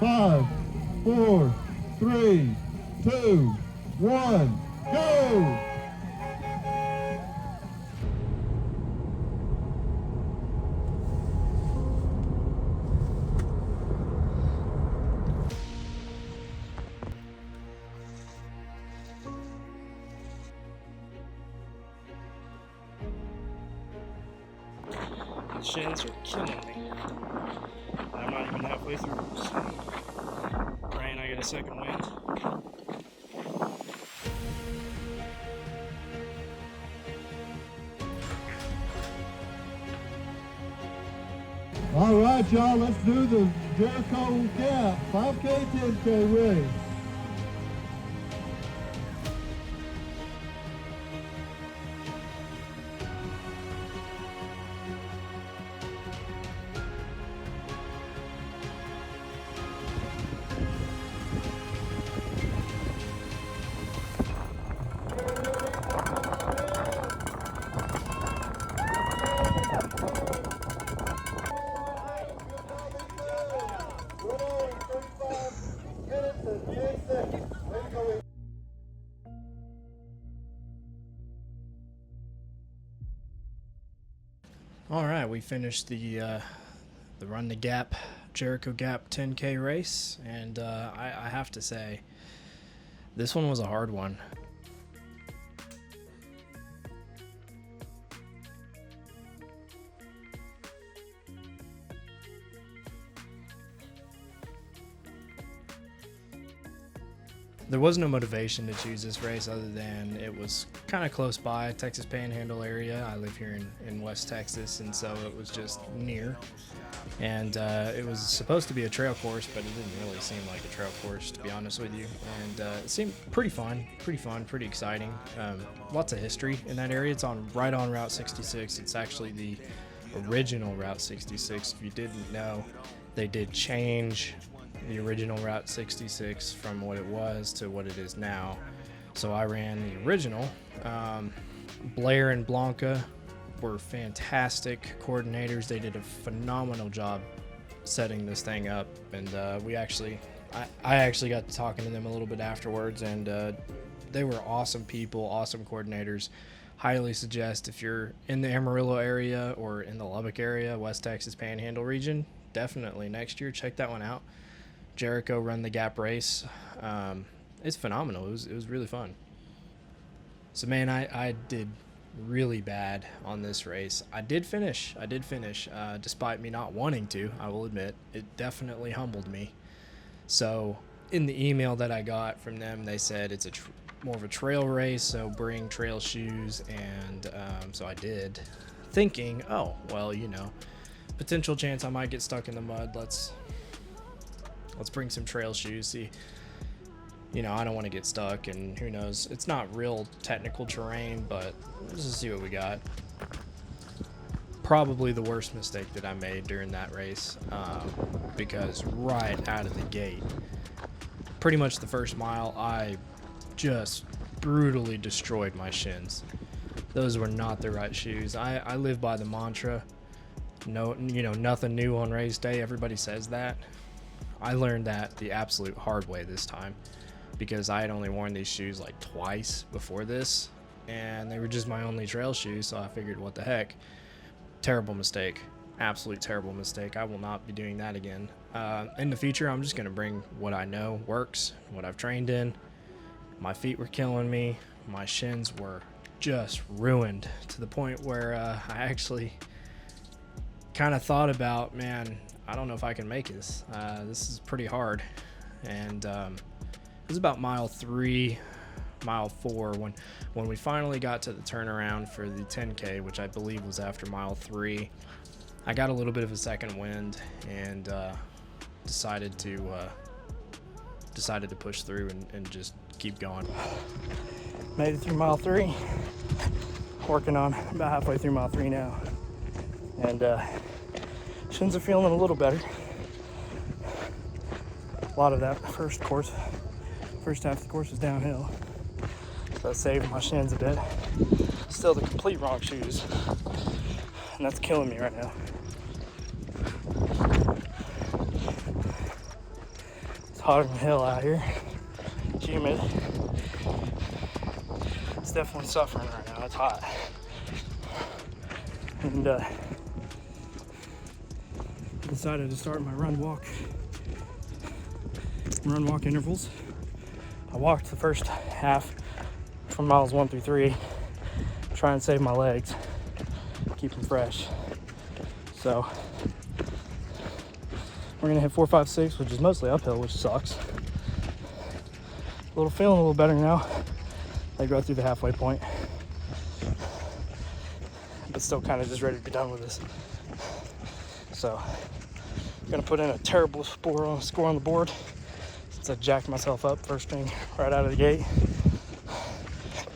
5, 4, 3, 2, 1, go! The shins are killing me. I'm not even halfway through. So praying I get a second wind. All right, y'all, let's do the Jericho Gap 5K, 10K race. All right, we finished the Run the Gap, Jericho Gap 10K race, and I have to say, this one was a hard one. There was no motivation to choose this race other than it was kind of close by, Texas Panhandle area. I live here in West Texas, and so it was just near. And it was supposed to be a trail course, but it didn't really seem like a trail course, to be honest with you. And it seemed pretty fun, pretty exciting. Lots of history in that area. It's right on Route 66. It's actually the original Route 66. If you didn't know, they did change the original Route 66 from what it was to what it is now. So I ran the original. Blair and Blanca were fantastic coordinators. They did a phenomenal job setting this thing up, and I actually got to talking to them a little bit afterwards, and they were awesome people, awesome coordinators. Highly suggest if you're in the Amarillo area or in the Lubbock area, West Texas Panhandle region, definitely next year check that one out. Jericho Run the Gap race. It's phenomenal. It was really fun. So man, I did really bad on this race. I did finish despite me not wanting to. I will admit it definitely humbled me. So in the email that I got from them, they said it's more of a trail race, so bring trail shoes, and so I did, thinking, oh well, potential chance I might get stuck in the mud. Let's bring some trail shoes. See, I don't want to get stuck, and who knows, it's not real technical terrain, but let's just see what we got. Probably the worst mistake that I made during that race, because right out of the gate, pretty much the first mile, I just brutally destroyed my shins. Those were not the right shoes. I live by the mantra, nothing new on race day. Everybody says that. I learned that the absolute hard way this time, because I had only worn these shoes like twice before this, and they were just my only trail shoes, so I figured, what the heck. Terrible mistake. Absolute terrible mistake. I will not be doing that again. In the future, I'm just going to bring what I know works, what I've trained in. My feet were killing me. My shins were just ruined to the point where I actually kind of thought about, man, I don't know if I can make this. This is pretty hard. And it was about mile 3, mile 4 when we finally got to the turnaround for the 10K, which I believe was after mile 3. I got a little bit of a second wind and decided to push through and just keep going. Made it through mile 3. Working on about halfway through mile 3 now, and shins are feeling a little better. A lot of that first half of the course is downhill, so that saved my shins a bit. Still the complete wrong shoes, and that's killing me right now. hotter than hell out here. It's humid. It's definitely suffering right now. It's hot. And decided to start my run walk intervals. I walked the first half from miles 1 through 3, try and save my legs, keep them fresh. So we're gonna hit 4, 5, 6, which is mostly uphill, which sucks. Feeling a little better now. I go through the halfway point, but still kind of just ready to be done with this. So I'm gonna put in a terrible score on the board since I jacked myself up first thing right out of the gate.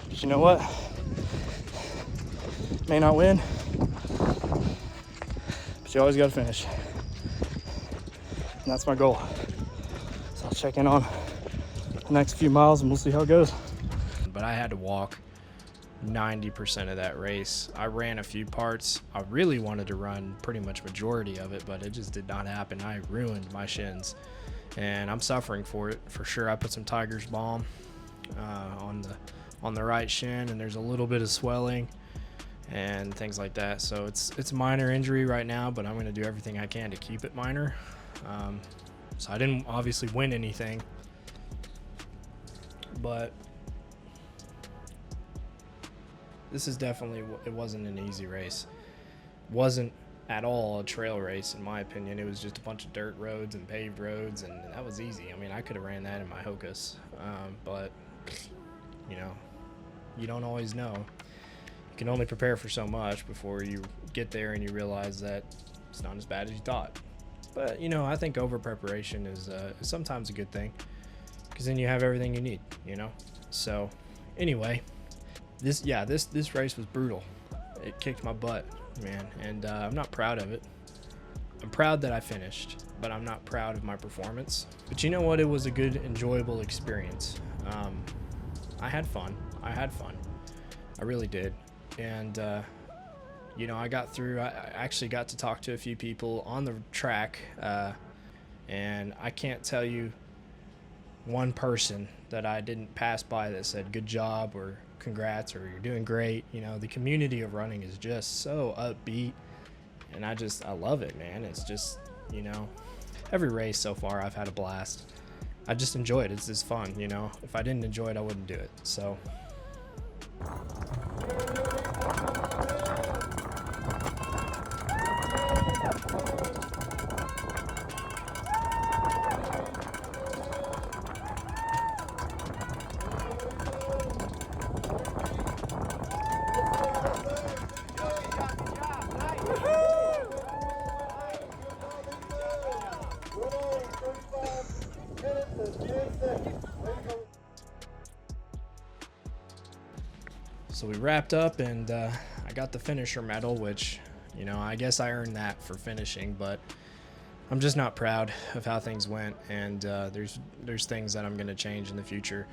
But you know what? May not win, but you always gotta finish. And that's my goal. So I'll check in on the next few miles and we'll see how it goes. But I had to walk 90% of that race. I ran a few parts. I really wanted to run pretty much majority of it, but it just did not happen. I ruined my shins and I'm suffering for it for sure. I put some Tiger's Balm on the right shin, and there's a little bit of swelling and things like that. So it's a minor injury right now, but I'm going to do everything I can to keep it minor. So I didn't obviously win anything, but this is definitely, it wasn't an easy race. Wasn't at all a trail race in my opinion. It was just a bunch of dirt roads and paved roads, and that was easy. I mean, I could have ran that in my Hocus, but you know, you don't always know. You can only prepare for so much before you get there and you realize that it's not as bad as you thought. But you know, I think over preparation is sometimes a good thing, because then you have everything you need, you know. So anyway, this race was brutal. It kicked my butt, man, and I'm not proud of it. I'm proud that I finished, but I'm not proud of my performance. But you know what? It was a good, enjoyable experience. I had fun. I really did. And you know, I got through. I actually got to talk to a few people on the track, and I can't tell you one person that I didn't pass by that said good job or congrats or you're doing great. You know, the community of running is just so upbeat, and I love it, man. It's just, you know, every race so far I've had a blast. I just enjoy it. It's just fun, you know. If I didn't enjoy it, I wouldn't do it. So So we wrapped up, and I got the finisher medal, which, you know, I guess I earned that for finishing, but I'm just not proud of how things went, and there's things that I'm going to change in the future.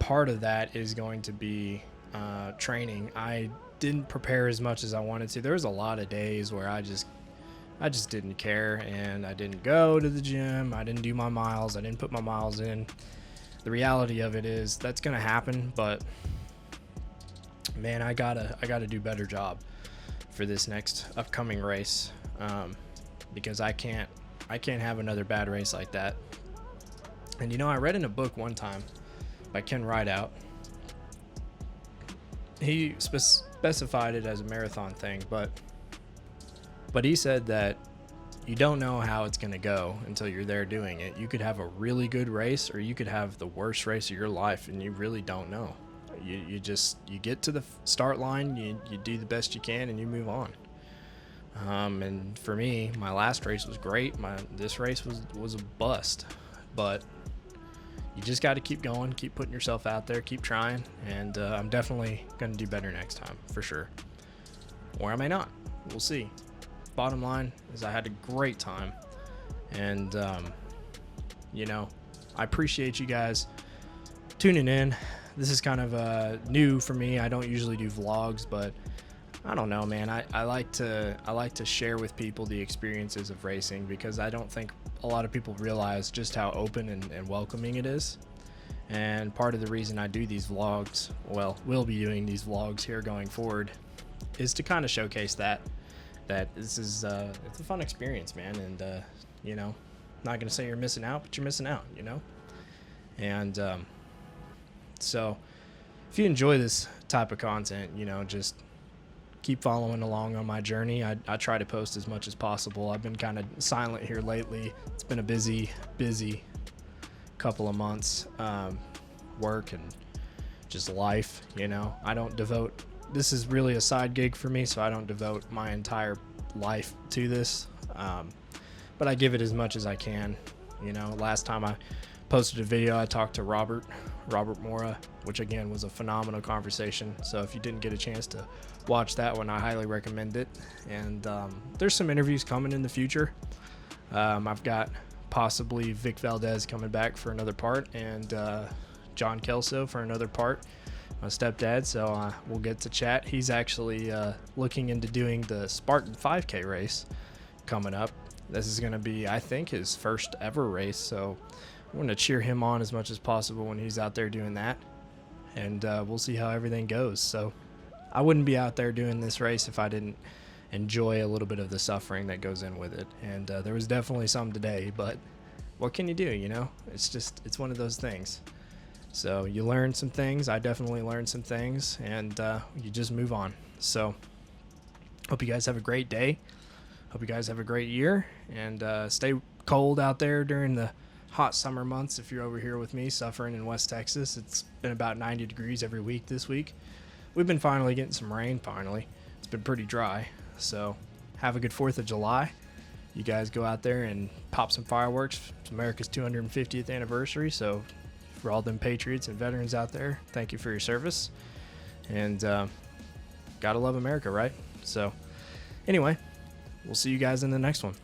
Part of that is going to be training. I didn't prepare as much as I wanted to. There was a lot of days where I just didn't care, and I didn't go to the gym. I didn't do my miles. I didn't put my miles in. The reality of it is that's going to happen, but man, I gotta do a better job for this next upcoming race, because I can't have another bad race like that. And you know, I read in a book one time by Ken Rideout. He specified it as a marathon thing, but he said that you don't know how it's gonna go until you're there doing it. You could have a really good race, or you could have the worst race of your life, and you really don't know. You get to the start line, you do the best you can, and you move on. And for me, my last race was great. This race was a bust, but you just got to keep going, keep putting yourself out there, keep trying, and I'm definitely going to do better next time, for sure. Or I may not. We'll see. Bottom line is I had a great time, and you know, I appreciate you guys tuning in. This is kind of new for me. I don't usually do vlogs, but I don't know, man. I like to share with people the experiences of racing, because I don't think a lot of people realize just how open and welcoming it is. And part of the reason I do these vlogs, well, will be doing these vlogs here going forward, is to kind of showcase that this is it's a fun experience, man. And you know, not gonna say you're missing out, but you're missing out, you know. And so if you enjoy this type of content, you know, just keep following along on my journey. I try to post as much as possible. I've been kind of silent here lately. It's been a busy couple of months, work and just life, you know. I don't devote, this is really a side gig for me, so I don't devote my entire life to this, but I give it as much as I can. You know, last time I posted a video, I talked to Robert Mora, which again was a phenomenal conversation. So if you didn't get a chance to watch that one, I highly recommend it. And there's some interviews coming in the future. I've got possibly Vic Valdez coming back for another part, and John Kelso for another part, my stepdad. So we'll get to chat. He's actually looking into doing the Spartan 5K race coming up. This is going to be, I think, his first ever race. So I'm going to cheer him on as much as possible when he's out there doing that. And we'll see how everything goes. So I wouldn't be out there doing this race if I didn't enjoy a little bit of the suffering that goes in with it. And there was definitely some today, but what can you do, you know? It's one of those things. So you learn some things. I definitely learned some things, and you just move on. So hope you guys have a great day. Hope you guys have a great year, and stay cold out there during the hot summer months. If you're over here with me suffering in West Texas, it's been about 90 degrees every week this week. We've been finally getting some rain finally. It's been pretty dry. So have a good 4th of July. You guys go out there and pop some fireworks. It's America's 250th anniversary. So for all them patriots and veterans out there, thank you for your service. And gotta love America, right? So anyway, we'll see you guys in the next one.